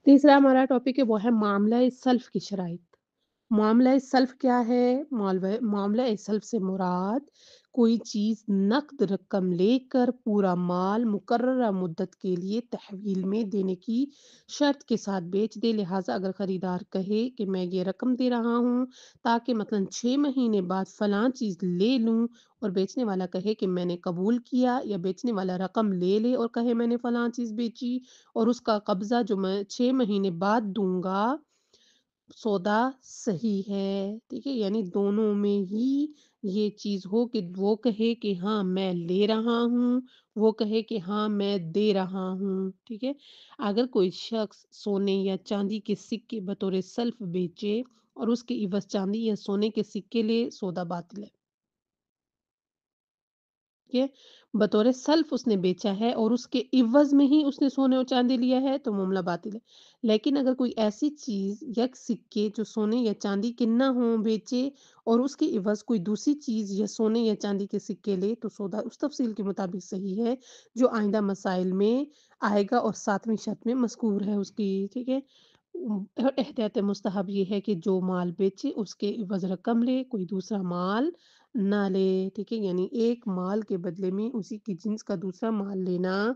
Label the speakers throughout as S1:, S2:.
S1: तीसरा हमारा टॉपिक है वो है मामला सल्फ़ की शराइत। मामला सल्फ़ क्या है? मामला सल्फ़ से मुराद कोई चीज़ नक़द रकम लेकर पूरा माल मुकर्ररा मुद्दत के लिए तहवील में देने की शर्त के साथ बेच दे। लिहाज़ा अगर ख़रीदार कहे कि मैं ये रकम दे रहा हूँ ताकि मसलन 6 महीने बाद फ़लाँ चीज़ ले लूँ और बेचने वाला कहे कि मैंने कबूल किया, या बेचने वाला रकम ले ले और कहे मैंने फ़लाँ चीज़ बेची और उसका कब्ज़ा जो मैं 6 महीने बाद दूँगा, सौदा सही है, ठीक है? यानी दोनों में ही ये चीज़ हो कि वो कहे कि हाँ, मैं ले रहा हूँ, वो कहे कि हाँ, मैं दे रहा हूँ, ठीक है? अगर कोई शख़्स सोने या चाँदी के सिक्के बतौर सल्फ़ बेचे और उसके इवज़ चाँदी या सोने के सिक्के ले, सौदा बातिल है। के बतौर सल्फ़ उसने बेचा है और उसके इवज़ में ही उसने सोने और चाँदी लिया है, तो मामला बातिल है। लेकिन अगर कोई ऐसी चीज़ या सिक्के जो सोने या चाँदी के ना हों बेचे और उसके इवज़ कोई दूसरी चीज़ या सोने या चाँदी के सिक्के ले, तो सौदा उस तफ़सील के मुताबिक सही है जो आइंदा मसाइल में आएगा और 7वीं शर्त में मज़कूर है उसकी, ठीक है? एहतियात मुस्तहब ये है कि जो माल बेचे उसके इवज़ रकम ले, कोई दूसरा माल ना ले, ठीक है? यानी एक माल के बदले में उसी की जिन्स का दूसरा माल लेना,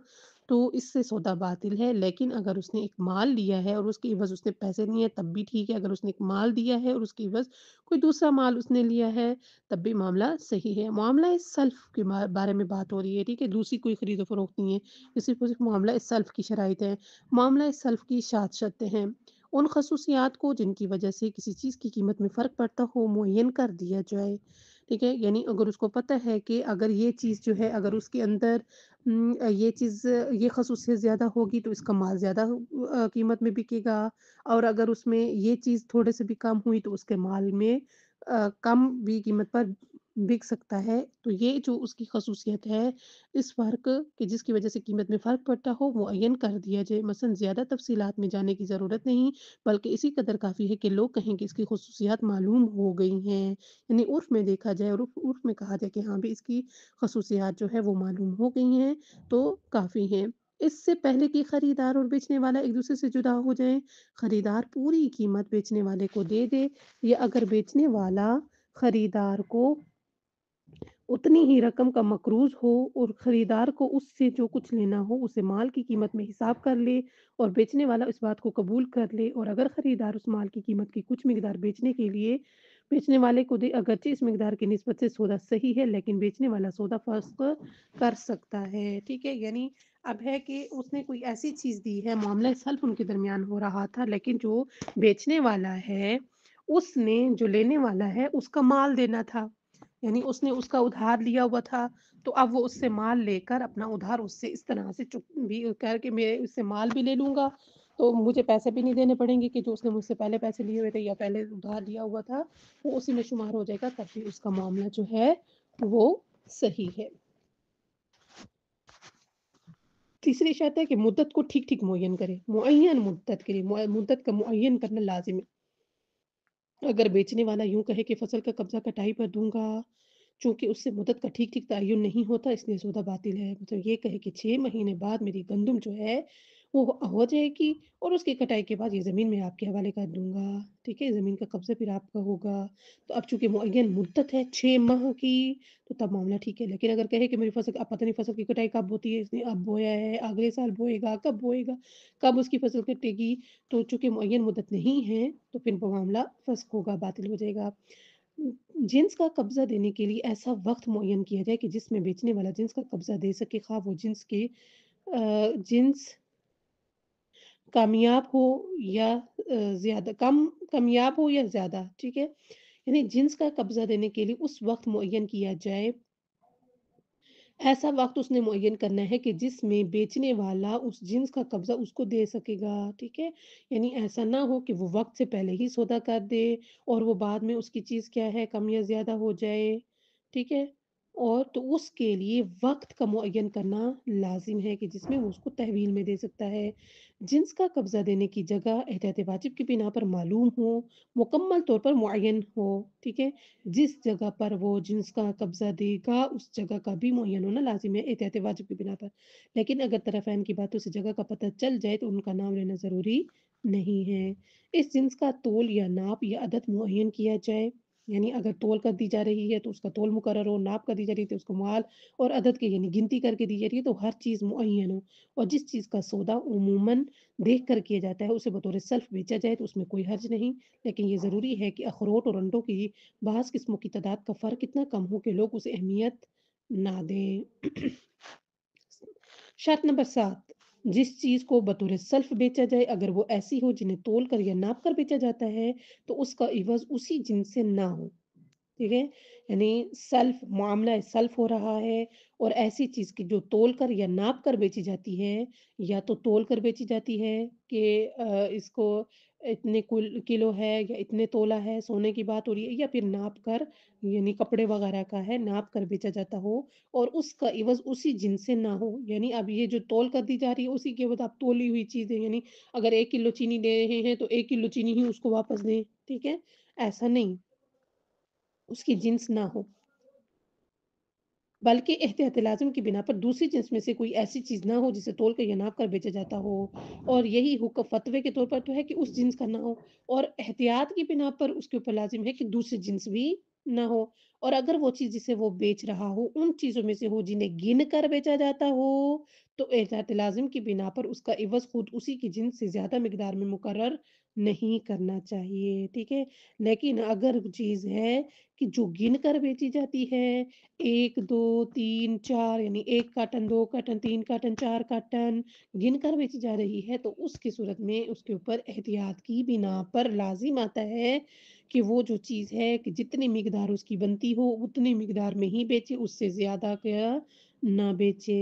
S1: तो इससे सौदा बातिल है। लेकिन अगर उसने एक माल लिया है और उसके इवज़ उसने पैसे लिए हैं, तब भी ठीक है। अगर उसने एक माल दिया है और उसके इवज़ कोई दूसरा माल उसने लिया है, तब भी मामला सही है। मामला इस सल्फ़ के बारे में बात हो रही है, ठीक है? दूसरी कोई खरीदो-फ़रोख्त नहीं है। ये सिर्फ़ मामला इस सल्फ़ की शराइत है। मामला इस सल्फ़ की 7 शर्तें हैं। उन ख़ुसूसियात को जिनकी वजह से किसी चीज़ की कीमत में फ़र्क पड़ता हो, मुअय्यन कर दिया जाए। ठीक है? यानी अगर उसको पता है कि अगर ये चीज़ जो है अगर उसके अंदर ये चीज़ ये ख़ुसूसियत ज़्यादा होगी तो इसका माल ज़्यादा कीमत में बिकेगा, और अगर उसमें ये चीज़ थोड़े से भी कम हुई तो उसके माल में कम भी कीमत पर बिक सकता है। तो ये जो उसकी ख़ुसूसियत है, इस फ़र्क कि जिसकी वज़ह से कीमत में फ़र्क पड़ता हो, मुअय्यन कर दिया जाए। मसलन ज़्यादा तफ़सीलात में जाने की ज़रूरत नहीं, बल्कि इसी कदर काफ़ी है कि लोग कहें कि इसकी ख़ुसूसियात मालूम हो गई हैं। यानी उर्फ़ में देखा जाए और उर्फ़ में कहा जाए कि हाँ भी इसकी ख़ुसूसियात जो है वो मालूम हो गई हैं, तो काफ़ी हैं। इससे पहले कि खरीदार और बेचने वाला एक-दूसरे से जुदा हो जाएँ, खरीदार पूरी कीमत बेचने वाले को दे दे, या अगर बेचने वाला खरीदार को उतनी ही रकम का मक़रूज़ हो और खरीदार को उससे जो कुछ लेना हो उसे माल की कीमत में हिसाब कर ले और बेचने वाला इस बात को कबूल कर ले, और अगर खरीदार उस माल की कीमत की कुछ मिक़दार बेचने के लिए बेचने वाले को दे, अगरचे इस मिक़दार की निस्बत से सौदा सही है, लेकिन बेचने वाला सौदा फ़स्ख़ कर सकता है, ठीक है? यानी अब है कि उसने कोई ऐसी चीज़ दी है, मामला सल्फ़ उनके दरमियान हो रहा था, लेकिन जो बेचने वाला है, उसने जो लेने वाला है उसका माल देना था। यानी उसने उसका उधार लिया हुआ था, तो अब वो उससे माल लेकर अपना उधार उससे इस तरह से चुक भी कर के मैं उससे माल भी ले लूँगा, तो मुझे पैसे भी नहीं देने पड़ेंगे कि जो उसने मुझसे पहले पैसे लिए हुए थे या पहले उधार लिया हुआ था, वो उसी में शुमार हो जाएगा, तब भी उसका मामला जो है, वो सही है। तीसरी शर्त है कि मुद्दत को ठीक-ठीक मुअय्यन करें, मुअय्यन मुद्दत के लिए मुद्दत का मुअय्यन करना लाज़िम है। अगर बेचने वाला यूँ कहे कि फसल का कब्ज़ा कटाई पर दूँगा, चूँकि उससे मुद्दत का ठीक-ठीक तयन नहीं होता इसलिए सौदा बातिल है। मतलब ये कहे कि 6 महीने बाद मेरी गंदुम जो है वो हो जाएगी और उसकी कटाई के बाद ये ज़मीन मैं आपके हवाले कर दूँगा, ठीक है? ज़मीन का कब्ज़ा फिर आपका होगा। तो अब चूँकि मुअय्यन मुद्दत है 6 माह की, तो तब मामला ठीक है। लेकिन अगर कहे कि मेरी फसल अब पता नहीं फसल की कटाई कब होती है, इसने अब बोया है, अगले साल बोएगा, कब उसकी फसल कटेगी, तो चूँकि मुअय्यन मुद्दत नहीं है, तो फिर वो मामला फ़स्ख़ होगा, बातिल हो जाएगा। जिन्स का कब्ज़ा देने के लिए ऐसा वक़्त मुअय्यन किया जाए कि जिसमें बेचने वाला जिन्स का कब्ज़ा दे सके, ख़्वाह वो जिन्स कामयाब हो या ज़्यादा कम कामयाब हो या ज़्यादा, ठीक है? यानी जिन्स का कब्ज़ा देने के लिए उस वक़्त मुअय्यन किया जाए, ऐसा वक़्त उसने मुअय्यन करना है कि जिसमें बेचने वाला उस जिन्स का कब्ज़ा उसको दे सकेगा, ठीक है? यानी ऐसा ना हो कि वो वक़्त से पहले ही सौदा कर दे और वो बाद में उसकी चीज़ क्या है कम या ज़्यादा हो जाए, ठीक है? और तो उसके लिए वक़्त का मुअय्यन करना लाज़िम है कि जिसमें वो उसको तहवील में दे सकता है। जिन्स का कब्ज़ा देने की जगह एहतियात वाजिब की बिना पर मालूम हो, मुकम्मल तौर पर मुअय्यन हो, ठीक है? जिस जगह पर वो जिन्स का कब्ज़ा देगा, उस जगह का भी मुअय्यन होना लाज़िम है एहतियात वाजिब की बिना पर। लेकिन अगर तरफ़ैन की बातों से जगह का पता चल जाए, तो उनका नाम लेना ज़रूरी नहीं है। इस जिन्स का तोल या नाप या अदद मुअय्यन किया जाए, यानी अगर तोल कर दी जा रही है तो उसका तोल मुकर्रर हो, नाप कर दी जा रही है तो उसको मुआल और अदद के यानी गिनती करके दी जा रही है तो हर चीज़ मुअय्यन हो और जिस चीज़ का सौदा उमूमन देख कर किया जाता है उसे बतौर सल्फ़ बेचा जाए तो उसमें कोई हर्ज नहीं। लेकिन ये ज़रूरी है कि अखरोट और अंडों की बाज़ किस्मों की तादाद का फ़र्क इतना कम हो कि लोग उसे अहमियत ना दें। शर्त नंबर 7, जिस चीज़ को बतौर सल्फ़ बेचा जाए अगर वो ऐसी हो जिन्हें तोल कर या नाप कर बेचा जाता है, तो उसका इवज़ उसी जिन्स से ना हो। ठीक है? यानी सल्फ़ मामला सल्फ़ हो रहा है और ऐसी चीज़ की जो तोल कर या नाप कर बेची जाती है, या तो तोल कर बेची जाती है कि इसको इतने कुल किलो है या इतने तोला है, सोने की बात हो रही है या फिर नाप कर यानी कपड़े वग़ैरह का है, नाप कर बेचा जाता हो और उसका इवज़ उसी जिन्स से ना हो। यानी अब ये जो तोल कर दी जा रही है, उसी के बाद आप तोली हुई चीज़ें यानी अगर 1 किलो चीनी ले रहे हैं, तो 1 किलो चीनी ही उसको वापस दें, ठीक है? ऐसा नहीं। उसकी जिन्स ना हो, बल्कि एहतियात लाज़िम की बिना पर दूसरी जिन्स में से कोई ऐसी चीज़ ना हो जिसे तौल कर या नाप कर बेचा जाता हो और यही हुक्म फ़तवे के तौर पर तो है कि उस जिन्स का ना हो और एहतियात की बिना पर उसके ऊपर लाज़िम है कि दूसरी जिन्स भी ना हो और अगर वो चीज़ जिसे वो बेच रहा हो, उन चीज़ों में से हो जिन्हें गिन कर बेचा जाता हो, तो एहतियात लाज़िम की बिना पर उसका इवज़ खुद उसी की जिन्स से ज़्यादा मिकदार में मुकर्रर नहीं करना चाहिए, ठीक है? लेकिन अगर चीज़ है कि जो गिन कर बेची जाती है 1, 2, 3, 4 यानी 1 कार्टन, 2 कार्टन, 3 कार्टन, 4 कार्टन गिनकर बेची जा रही है, तो उसकी सूरत में उसके ऊपर एहतियात की बिना पर लाज़िम आता है कि वो जो चीज़ है कि जितनी मिकदार उसकी बनती हो, उतनी मिकदार में ही बेचे, उससे ज़्यादा क्या ना बेचे।